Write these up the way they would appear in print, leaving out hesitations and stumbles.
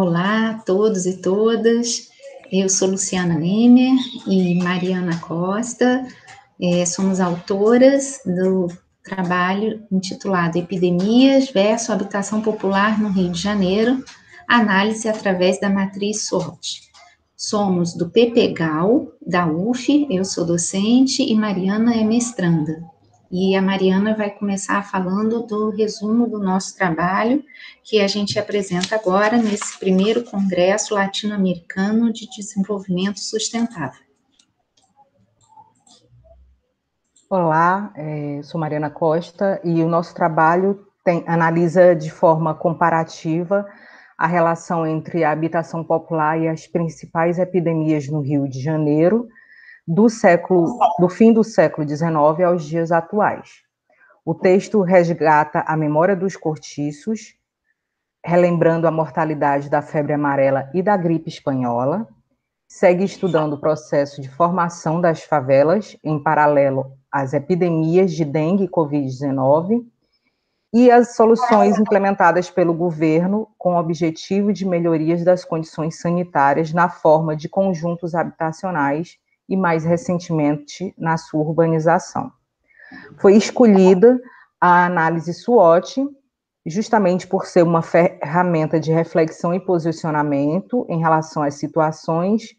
Olá a todos e todas, eu sou Luciana Nemer e Mariana Costa, somos autoras do trabalho intitulado Epidemias versus Habitação Popular no Rio de Janeiro, análise através da matriz SWOT. Somos do PPGAU, da UF, eu sou docente e Mariana é mestranda. E a Mariana vai começar falando do resumo do nosso trabalho, que a gente apresenta agora nesse primeiro Congresso Latino-Americano de Desenvolvimento Sustentável. Olá, sou Mariana Costa e o nosso trabalho analisa de forma comparativa a relação entre a habitação popular e as principais epidemias no Rio de Janeiro, do fim do século XIX aos dias atuais. O texto resgata a memória dos cortiços, relembrando a mortalidade da febre amarela e da gripe espanhola, segue estudando o processo de formação das favelas, em paralelo às epidemias de dengue e Covid-19, e as soluções implementadas pelo governo com o objetivo de melhorias das condições sanitárias na forma de conjuntos habitacionais e, mais recentemente, na sua urbanização. Foi escolhida a análise SWOT, justamente por ser uma ferramenta de reflexão e posicionamento em relação às situações,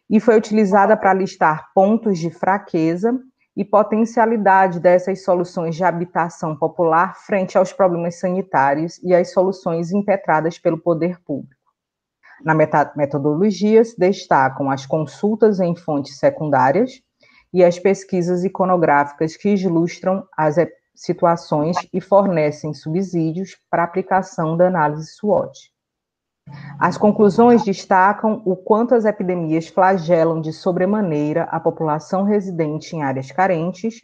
e foi utilizada para listar pontos de fraqueza e potencialidade dessas soluções de habitação popular frente aos problemas sanitários e às soluções impetradas pelo poder público. Na metodologia se destacam as consultas em fontes secundárias e as pesquisas iconográficas que ilustram as situações e fornecem subsídios para a aplicação da análise SWOT. As conclusões destacam o quanto as epidemias flagelam de sobremaneira a população residente em áreas carentes,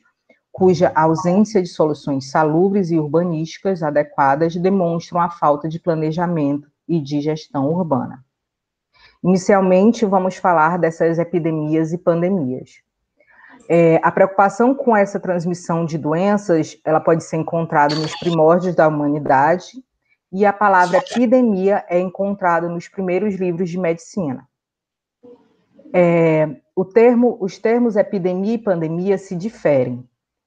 cuja ausência de soluções salubres e urbanísticas adequadas demonstram a falta de planejamento e de gestão urbana. Inicialmente, vamos falar dessas epidemias e pandemias. A preocupação com essa transmissão de doenças, ela pode ser encontrada nos primórdios da humanidade, e a palavra epidemia é encontrada nos primeiros livros de medicina. Os termos epidemia e pandemia se diferem.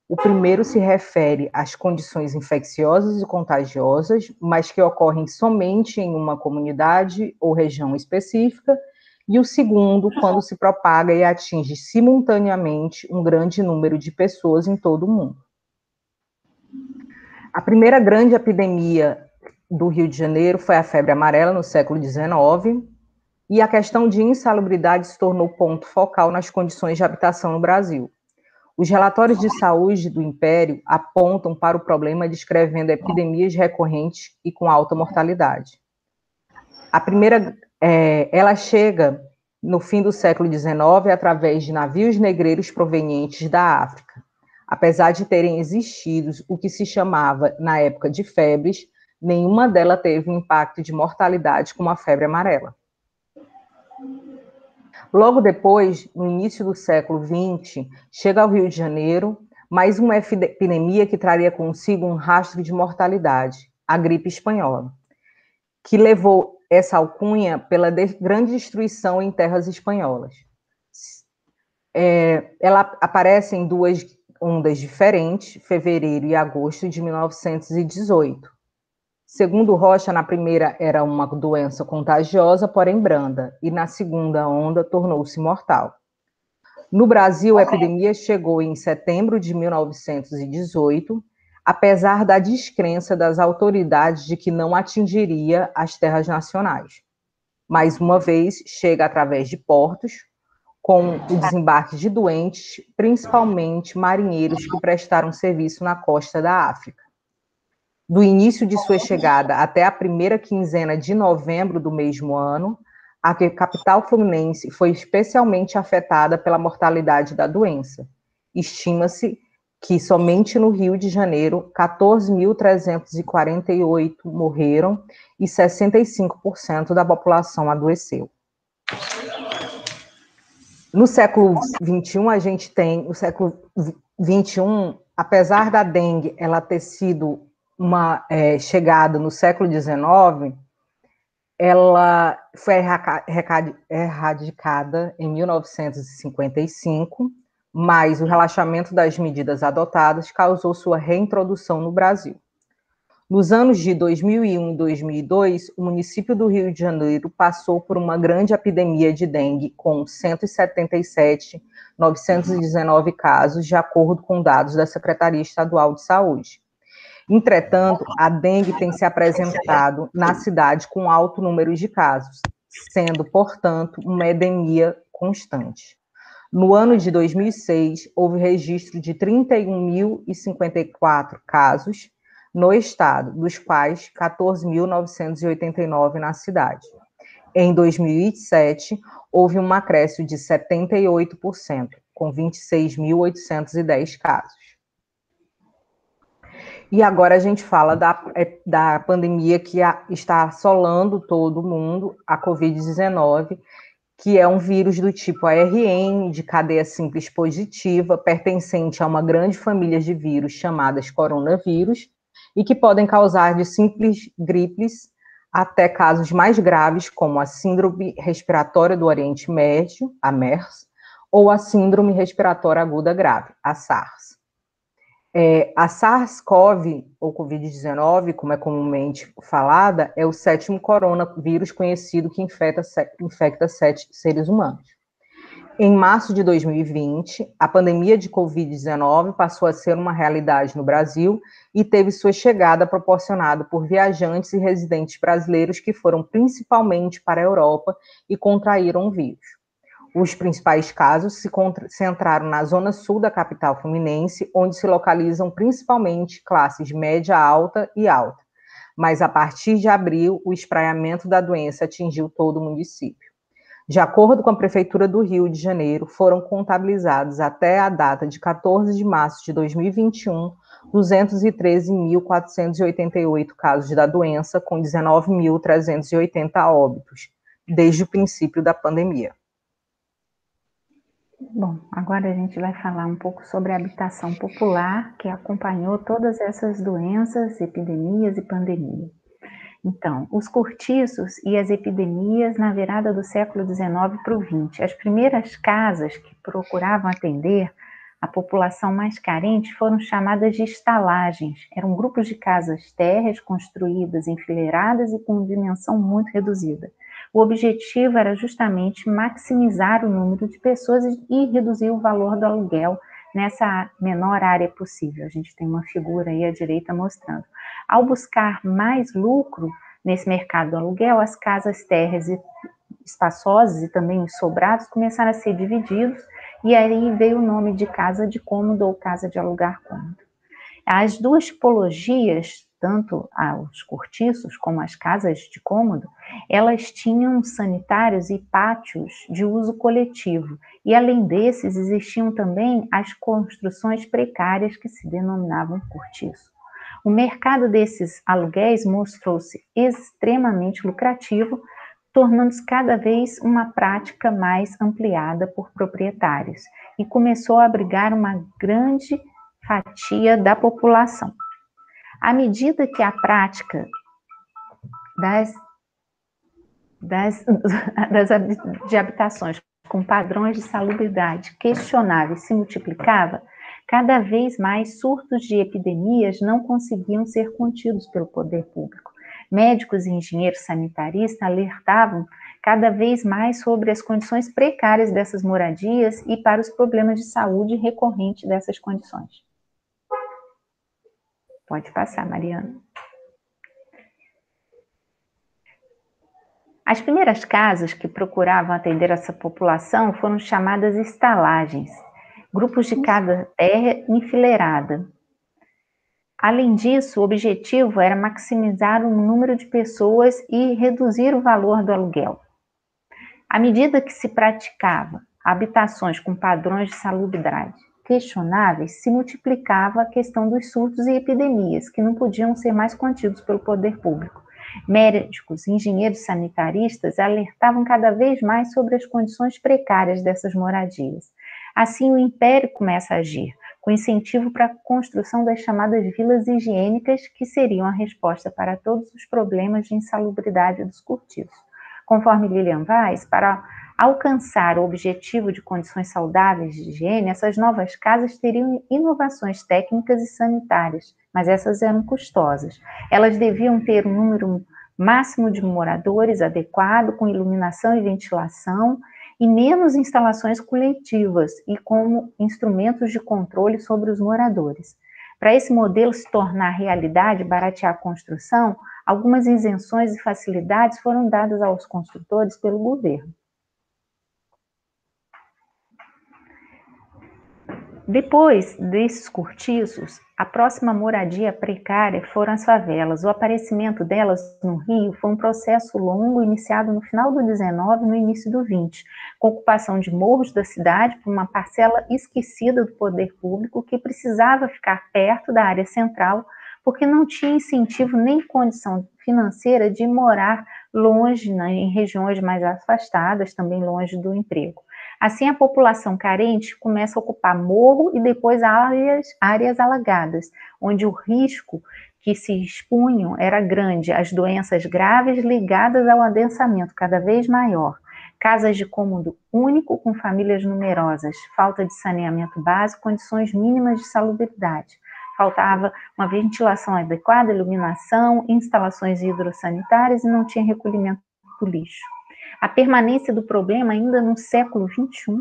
O primeiro se refere às condições infecciosas e contagiosas, mas que ocorrem somente em uma comunidade ou região específica, e o segundo, quando se propaga e atinge simultaneamente um grande número de pessoas em todo o mundo. A primeira grande epidemia do Rio de Janeiro foi a febre amarela no século XIX, e a questão de insalubridade se tornou ponto focal nas condições de habitação no Brasil. Os relatórios de saúde do Império apontam para o problema descrevendo epidemias recorrentes e com alta mortalidade. A primeira, ela chega no fim do século XIX através de navios negreiros provenientes da África. Apesar de terem existido o que se chamava, na época, de febres, nenhuma delas teve um impacto de mortalidade como a febre amarela. Logo depois, no início do século XX, chega ao Rio de Janeiro mais uma epidemia que traria consigo um rastro de mortalidade, a gripe espanhola, que levou essa alcunha pela grande destruição em terras espanholas. Ela aparece em duas ondas diferentes, fevereiro e agosto de 1918. Segundo Rocha, na primeira era uma doença contagiosa, porém branda, e na segunda onda tornou-se mortal. No Brasil, a epidemia chegou em setembro de 1918, apesar da descrença das autoridades de que não atingiria as terras nacionais. Mais uma vez, chega através de portos, com o desembarque de doentes, principalmente marinheiros que prestaram serviço na costa da África. Do início de sua chegada até a primeira quinzena de novembro do mesmo ano, a capital fluminense foi especialmente afetada pela mortalidade da doença. Estima-se que somente no Rio de Janeiro, 14.348 morreram e 65% da população adoeceu. No século XXI, a gente tem, no século XXI, apesar da dengue ela ter sido uma chegada no século XIX, Ela foi erradicada em 1955, mas o relaxamento das medidas adotadas causou sua reintrodução no Brasil. Nos anos de 2001 e 2002, o município do Rio de Janeiro passou por uma grande epidemia de dengue, com 177.919 casos, de acordo com dados da Secretaria Estadual de Saúde. Entretanto, a dengue tem se apresentado na cidade com alto número de casos, sendo, portanto, uma endemia constante. No ano de 2006, houve registro de 31.054 casos no estado, dos quais 14.989 na cidade. Em 2007, houve um acréscimo de 78%, com 26.810 casos. E agora a gente fala da pandemia que está assolando todo mundo, a Covid-19, que é um vírus do tipo ARN, de cadeia simples positiva, pertencente a uma grande família de vírus chamadas coronavírus, e que podem causar de simples gripes até casos mais graves, como a Síndrome Respiratória do Oriente Médio, a MERS, ou a Síndrome Respiratória Aguda Grave, a SARS. A SARS-CoV, ou Covid-19, como é comumente falada, é o 7º coronavírus conhecido que infecta 7 seres humanos. Em março de 2020, a pandemia de Covid-19 passou a ser uma realidade no Brasil e teve sua chegada proporcionada por viajantes e residentes brasileiros que foram principalmente para a Europa e contraíram o vírus. Os principais casos se concentraram na zona sul da capital fluminense, onde se localizam principalmente classes média, alta e alta. Mas a partir de abril, o espraiamento da doença atingiu todo o município. De acordo com a Prefeitura do Rio de Janeiro, foram contabilizados até a data de 14 de março de 2021, 213.488 casos da doença, com 19.380 óbitos, desde o princípio da pandemia. Bom, agora a gente vai falar um pouco sobre a habitação popular, que acompanhou todas essas doenças, epidemias e pandemias. Então, os cortiços e as epidemias na virada do século XIX para o XX. As primeiras casas que procuravam atender a população mais carente foram chamadas de estalagens. Eram grupos de casas térreas construídas, enfileiradas e com dimensão muito reduzida. O objetivo era justamente maximizar o número de pessoas e reduzir o valor do aluguel nessa menor área possível. A gente tem uma figura aí à direita mostrando. Ao buscar mais lucro nesse mercado do aluguel, as casas térreas e espaçosas e também os sobrados começaram a ser divididos, e aí veio o nome de casa de cômodo ou casa de alugar cômodo. As duas tipologias, tanto os cortiços como as casas de cômodo, elas tinham sanitários e pátios de uso coletivo, e além desses existiam também as construções precárias que se denominavam cortiço. O mercado desses aluguéis mostrou-se extremamente lucrativo, tornando-se cada vez uma prática mais ampliada por proprietários, e começou a abrigar uma grande fatia da população. À medida que a prática de habitações com padrões de salubridade questionáveis se multiplicava, cada vez mais surtos de epidemias não conseguiam ser contidos pelo poder público. Médicos e engenheiros sanitaristas alertavam cada vez mais sobre as condições precárias dessas moradias e para os problemas de saúde recorrentes dessas condições. Pode passar, Mariana. As primeiras casas que procuravam atender essa população foram chamadas estalagens, grupos de casa térrea enfileirada. Além disso, o objetivo era maximizar o número de pessoas e reduzir o valor do aluguel. À medida que se praticava habitações com padrões de salubridade questionáveis, se multiplicava a questão dos surtos e epidemias, que não podiam ser mais contidos pelo poder público. Médicos e engenheiros sanitaristas alertavam cada vez mais sobre as condições precárias dessas moradias. Assim, o Império começa a agir, com incentivo para a construção das chamadas vilas higiênicas, que seriam a resposta para todos os problemas de insalubridade dos cortiços. Conforme Lilian Weiss, para alcançar o objetivo de condições saudáveis de higiene, essas novas casas teriam inovações técnicas e sanitárias, mas essas eram custosas. Elas deviam ter um número máximo de moradores adequado, com iluminação e ventilação, e menos instalações coletivas e como instrumentos de controle sobre os moradores. Para esse modelo se tornar realidade e baratear a construção, algumas isenções e facilidades foram dadas aos construtores pelo governo. Depois desses cortiços, a próxima moradia precária foram as favelas. O aparecimento delas no Rio foi um processo longo, iniciado no final do 19 e no início do 20, com ocupação de morros da cidade por uma parcela esquecida do poder público que precisava ficar perto da área central, porque não tinha incentivo nem condição financeira de morar longe, em regiões mais afastadas, também longe do emprego. Assim, a população carente começa a ocupar morro e depois áreas alagadas, onde o risco que se expunham era grande, as doenças graves ligadas ao adensamento cada vez maior, casas de cômodo único com famílias numerosas, falta de saneamento básico, condições mínimas de salubridade. Faltava uma ventilação adequada, iluminação, instalações hidrossanitárias e não tinha recolhimento do lixo. A permanência do problema ainda no século XXI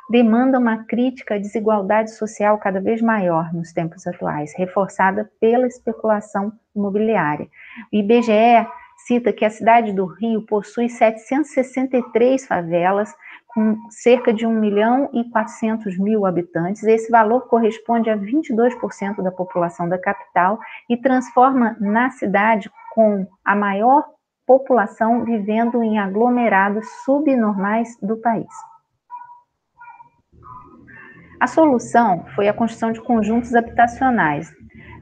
demanda uma crítica à desigualdade social cada vez maior nos tempos atuais, reforçada pela especulação imobiliária. O IBGE cita que a cidade do Rio possui 763 favelas, com cerca de 1.400.000 habitantes. Esse valor corresponde a 22% da população da capital e transforma na cidade com a maior população vivendo em aglomerados subnormais do país. A solução foi a construção de conjuntos habitacionais.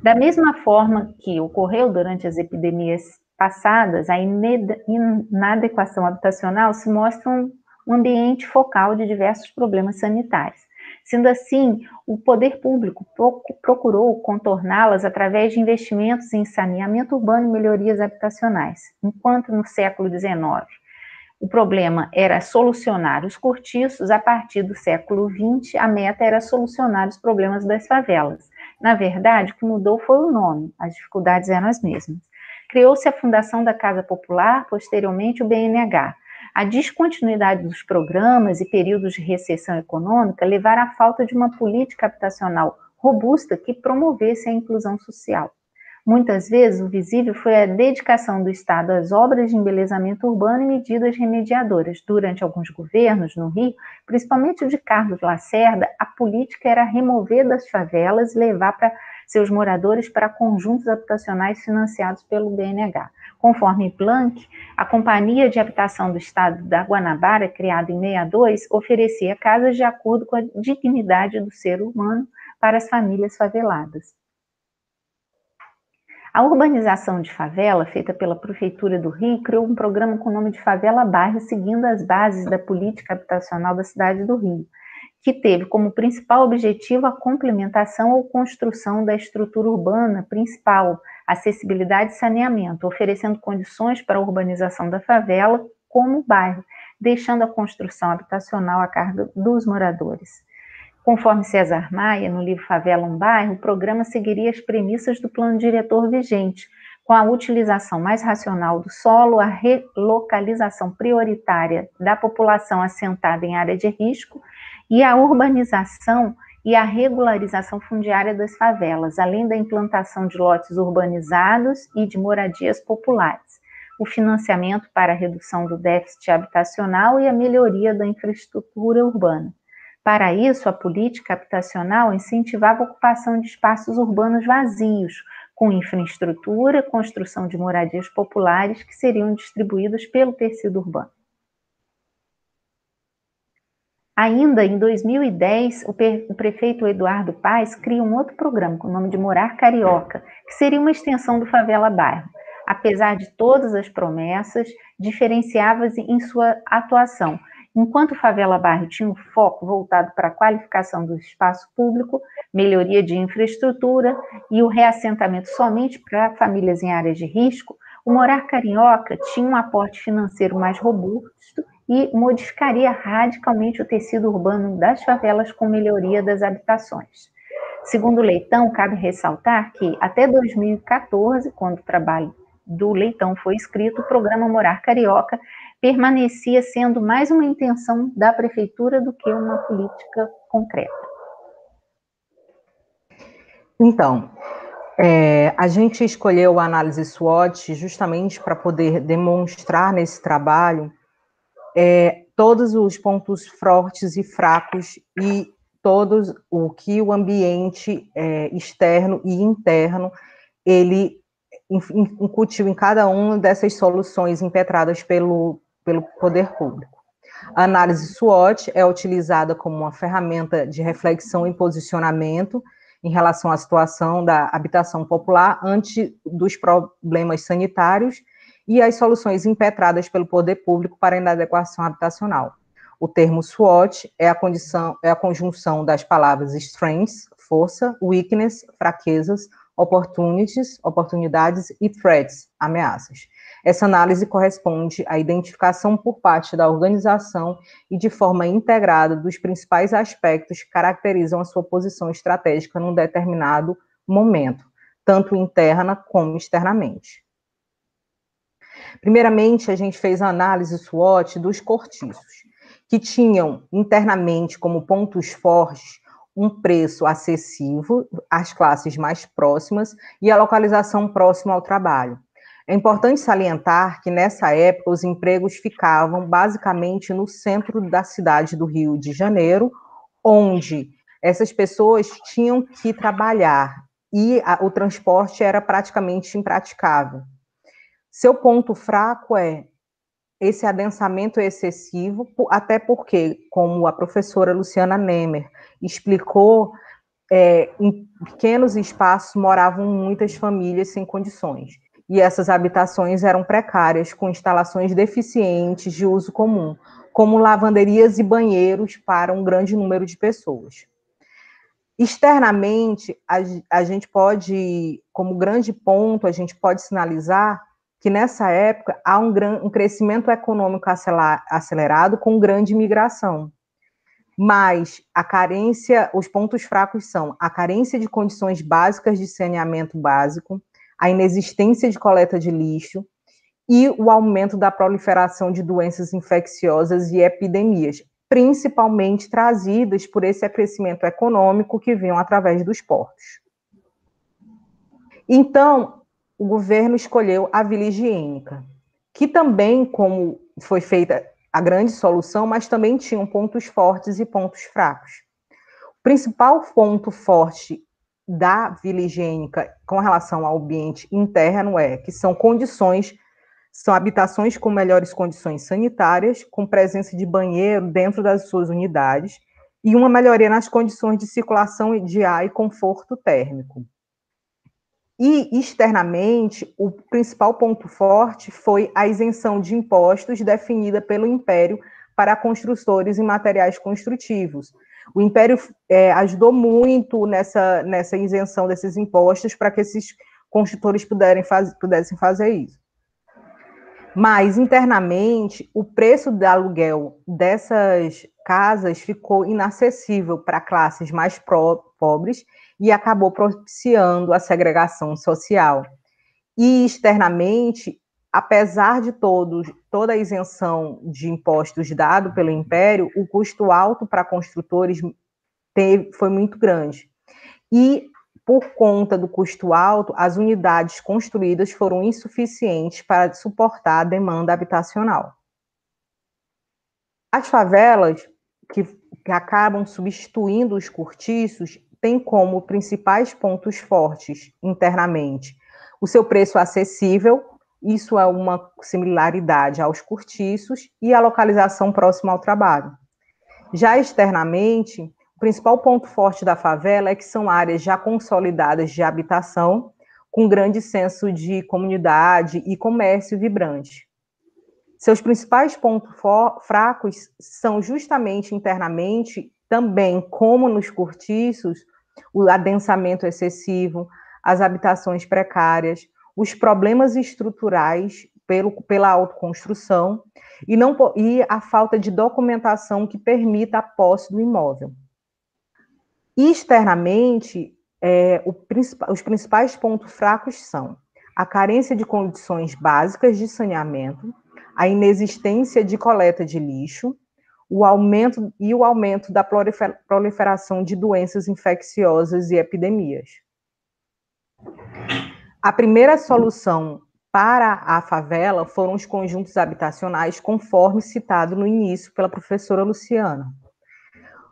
Da mesma forma que ocorreu durante as epidemias passadas, a inadequação habitacional se mostra um ambiente focal de diversos problemas sanitários. Sendo assim, o poder público procurou contorná-las através de investimentos em saneamento urbano e melhorias habitacionais. Enquanto no século XIX o problema era solucionar os cortiços, a partir do século XX a meta era solucionar os problemas das favelas. Na verdade, o que mudou foi o nome, as dificuldades eram as mesmas. Criou-se a Fundação da Casa Popular, posteriormente o BNH. A descontinuidade dos programas e períodos de recessão econômica levaram à falta de uma política habitacional robusta que promovesse a inclusão social. Muitas vezes, o visível foi a dedicação do Estado às obras de embelezamento urbano e medidas remediadoras. Durante alguns governos no Rio, principalmente o de Carlos Lacerda, a política era remover das favelas e levar seus moradores para conjuntos habitacionais financiados pelo BNH. Conforme Planck, a Companhia de Habitação do Estado da Guanabara, criada em 62, oferecia casas de acordo com a dignidade do ser humano para as famílias faveladas. A urbanização de favela, feita pela Prefeitura do Rio, criou um programa com o nome de Favela Bairro, seguindo as bases da política habitacional da cidade do Rio, que teve como principal objetivo a complementação ou construção da estrutura urbana principal, acessibilidade e saneamento, oferecendo condições para a urbanização da favela como bairro, deixando a construção habitacional a cargo dos moradores. Conforme César Maia, no livro Favela um Bairro, o programa seguiria as premissas do plano diretor vigente, com a utilização mais racional do solo, a relocalização prioritária da população assentada em área de risco e a urbanização e a regularização fundiária das favelas, além da implantação de lotes urbanizados e de moradias populares, o financiamento para a redução do déficit habitacional e a melhoria da infraestrutura urbana. Para isso, a política habitacional incentivava a ocupação de espaços urbanos vazios, com infraestrutura, construção de moradias populares que seriam distribuídas pelo tecido urbano. Ainda em 2010, o prefeito Eduardo Paes cria um outro programa com o nome de Morar Carioca, que seria uma extensão do Favela Bairro. Apesar de todas as promessas, diferenciava-se em sua atuação. Enquanto Favela Bairro tinha um foco voltado para a qualificação do espaço público, melhoria de infraestrutura e o reassentamento somente para famílias em áreas de risco, o Morar Carioca tinha um aporte financeiro mais robusto e modificaria radicalmente o tecido urbano das favelas com melhoria das habitações. Segundo Leitão, cabe ressaltar que até 2014, quando o trabalho do Leitão foi escrito, o programa Morar Carioca permanecia sendo mais uma intenção da prefeitura do que uma política concreta. Então, a gente escolheu a análise SWOT justamente para poder demonstrar nesse trabalho todos os pontos fortes e fracos e todos o que o ambiente externo e interno ele incutiu em cada uma dessas soluções impetradas pelo poder público. A análise SWOT é utilizada como uma ferramenta de reflexão e posicionamento em relação à situação da habitação popular ante dos problemas sanitários e as soluções impetradas pelo poder público para a inadequação habitacional. O termo SWOT é a conjunção das palavras strengths, força, weakness, fraquezas, oportunidades e threats, ameaças. Essa análise corresponde à identificação por parte da organização e de forma integrada dos principais aspectos que caracterizam a sua posição estratégica num determinado momento, tanto interna como externamente. Primeiramente, a gente fez a análise SWOT dos cortiços, que tinham internamente como pontos fortes um preço acessível às classes mais próximas e a localização próxima ao trabalho. É importante salientar que, nessa época, os empregos ficavam basicamente no centro da cidade do Rio de Janeiro, onde essas pessoas tinham que trabalhar e o transporte era praticamente impraticável. Seu ponto fraco é esse adensamento excessivo, até porque, como a professora Luciana Nemer explicou, em pequenos espaços moravam muitas famílias sem condições, e essas habitações eram precárias, com instalações deficientes de uso comum, como lavanderias e banheiros para um grande número de pessoas. Externamente, a gente pode, como grande ponto, a gente pode sinalizar que nessa época há um crescimento econômico acelerado com grande migração. Mas a carência, os pontos fracos são a carência de condições básicas de saneamento básico, a inexistência de coleta de lixo e o aumento da proliferação de doenças infecciosas e epidemias, principalmente trazidas por esse crescimento econômico que vinham através dos portos. Então, o governo escolheu a Vila Higiênica, que também, como foi feita a grande solução, mas também tinham pontos fortes e pontos fracos. O principal ponto forte da Vila Higiênica com relação ao ambiente interno que são habitações com melhores condições sanitárias, com presença de banheiro dentro das suas unidades, e uma melhoria nas condições de circulação de ar e conforto térmico. E, externamente, o principal ponto forte foi a isenção de impostos definida pelo Império para construtores e materiais construtivos. O Império ajudou muito nessa isenção desses impostos para que esses construtores pudessem fazer isso. Mas, internamente, o preço do aluguel dessas casas ficou inacessível para classes mais pobres e acabou propiciando a segregação social. E, externamente, apesar de toda a isenção de impostos dado pelo Império, o custo alto para construtores foi muito grande. E, por conta do custo alto, as unidades construídas foram insuficientes para suportar a demanda habitacional. As favelas, que acabam substituindo os cortiços, têm como principais pontos fortes internamente o seu preço acessível, isso é uma similaridade aos cortiços, e a localização próxima ao trabalho. Já externamente, o principal ponto forte da favela é que são áreas já consolidadas de habitação, com grande senso de comunidade e comércio vibrante. Seus principais pontos fracos são justamente internamente, também como nos cortiços, o adensamento excessivo, as habitações precárias, os problemas estruturais pela autoconstrução e a falta de documentação que permita a posse do imóvel. Externamente, os principais pontos fracos são a carência de condições básicas de saneamento, a inexistência de coleta de lixo, o aumento da proliferação de doenças infecciosas e epidemias. A primeira solução para a favela foram os conjuntos habitacionais, conforme citado no início pela professora Luciana.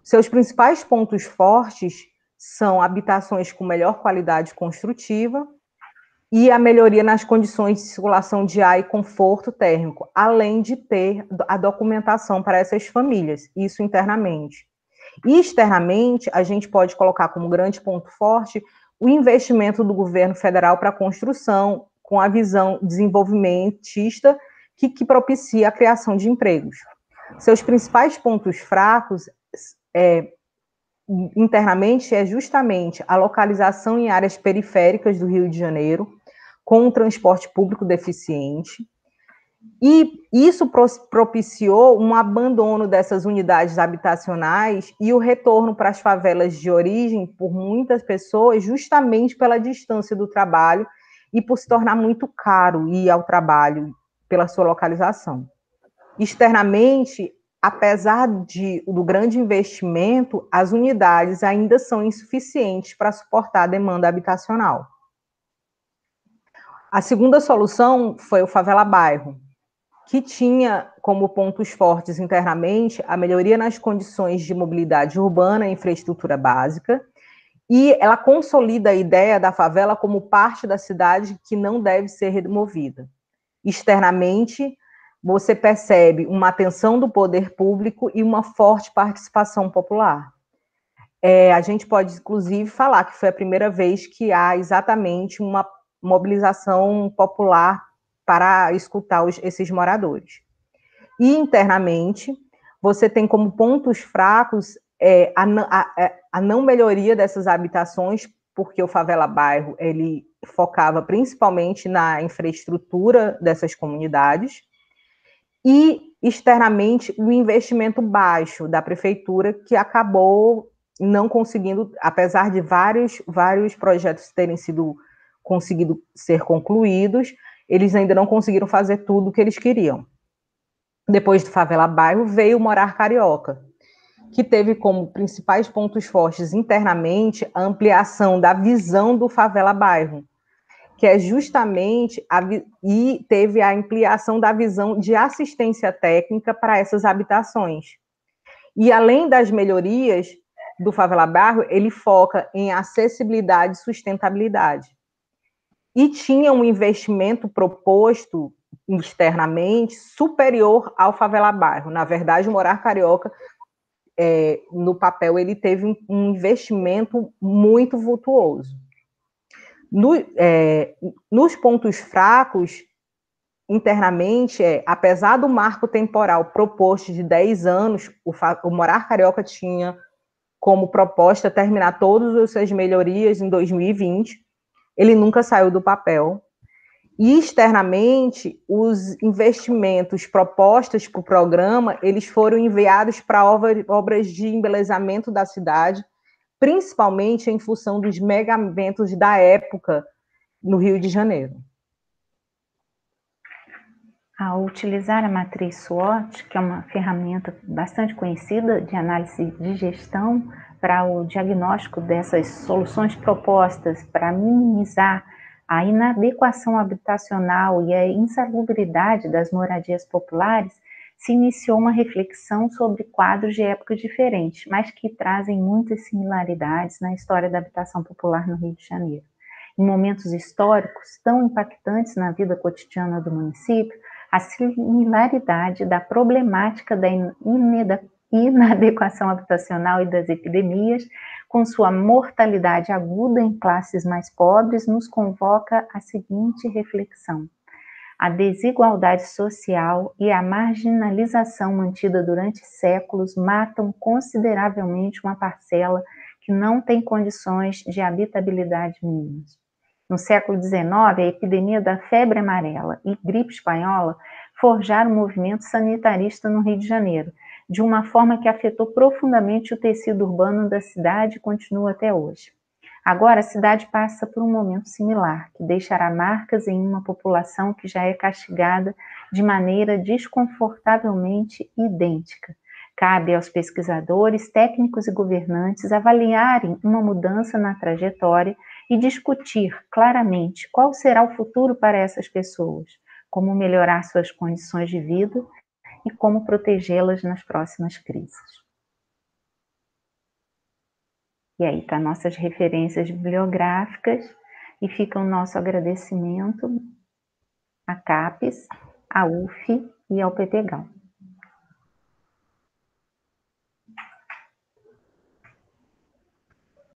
Seus principais pontos fortes são habitações com melhor qualidade construtiva e a melhoria nas condições de circulação de ar e conforto térmico, além de ter a documentação para essas famílias, isso internamente. E externamente, a gente pode colocar como grande ponto forte o investimento do governo federal para a construção, com a visão desenvolvimentista que propicia a criação de empregos. Seus principais pontos fracos internamente é justamente a localização em áreas periféricas do Rio de Janeiro, com um transporte público deficiente, e isso propiciou um abandono dessas unidades habitacionais e o retorno para as favelas de origem por muitas pessoas, justamente pela distância do trabalho e por se tornar muito caro ir ao trabalho pela sua localização. Externamente, apesar do grande investimento, as unidades ainda são insuficientes para suportar a demanda habitacional. A segunda solução foi o Favela Bairro, que tinha como pontos fortes internamente a melhoria nas condições de mobilidade urbana e infraestrutura básica, e ela consolida a ideia da favela como parte da cidade que não deve ser removida. Externamente, você percebe uma atenção do poder público e uma forte participação popular. A gente pode, inclusive, falar que foi a primeira vez que há exatamente uma mobilização popular para escutar esses moradores. E, internamente, você tem como pontos fracos a não melhoria dessas habitações, porque o Favela Bairro ele focava principalmente na infraestrutura dessas comunidades, e, externamente, o investimento baixo da prefeitura, que acabou não conseguindo, apesar de vários projetos terem conseguido ser concluídos, eles ainda não conseguiram fazer tudo o que eles queriam. Depois do Favela Bairro, veio o Morar Carioca, que teve como principais pontos fortes internamente a ampliação da visão do Favela Bairro, que é justamente, e teve a ampliação da visão de assistência técnica para essas habitações. E além das melhorias do Favela Bairro, ele foca em acessibilidade e sustentabilidade. E tinha um investimento proposto externamente superior ao Favela Bairro. Na verdade, o Morar Carioca, no papel, ele teve um investimento muito vultuoso. Nos pontos fracos, internamente, apesar do marco temporal proposto de 10 anos, o Morar Carioca tinha como proposta terminar todas as suas melhorias em 2020, ele nunca saiu do papel. E, externamente, os investimentos propostos para o programa, eles foram enviados para obras de embelezamento da cidade, principalmente em função dos mega-eventos da época no Rio de Janeiro. Ao utilizar a matriz SWOT, que é uma ferramenta bastante conhecida de análise de gestão para o diagnóstico dessas soluções propostas para minimizar a inadequação habitacional e a insalubridade das moradias populares, se iniciou uma reflexão sobre quadros de épocas diferentes, mas que trazem muitas similaridades na história da habitação popular no Rio de Janeiro. Em momentos históricos tão impactantes na vida cotidiana do município, a similaridade da problemática da inadequação habitacional e das epidemias, com sua mortalidade aguda em classes mais pobres, nos convoca a seguinte reflexão. A desigualdade social e a marginalização mantida durante séculos matam consideravelmente uma parcela que não tem condições de habitabilidade mínimas. No século XIX, a epidemia da febre amarela e gripe espanhola forjaram o movimento sanitarista no Rio de Janeiro, de uma forma que afetou profundamente o tecido urbano da cidade e continua até hoje. Agora, a cidade passa por um momento similar, que deixará marcas em uma população que já é castigada de maneira desconfortavelmente idêntica. Cabe aos pesquisadores, técnicos e governantes avaliarem uma mudança na trajetória e discutir claramente qual será o futuro para essas pessoas, como melhorar suas condições de vida e como protegê-las nas próximas crises. E aí tá nossas referências bibliográficas e fica o nosso agradecimento à CAPES, à UF e ao PPGAL.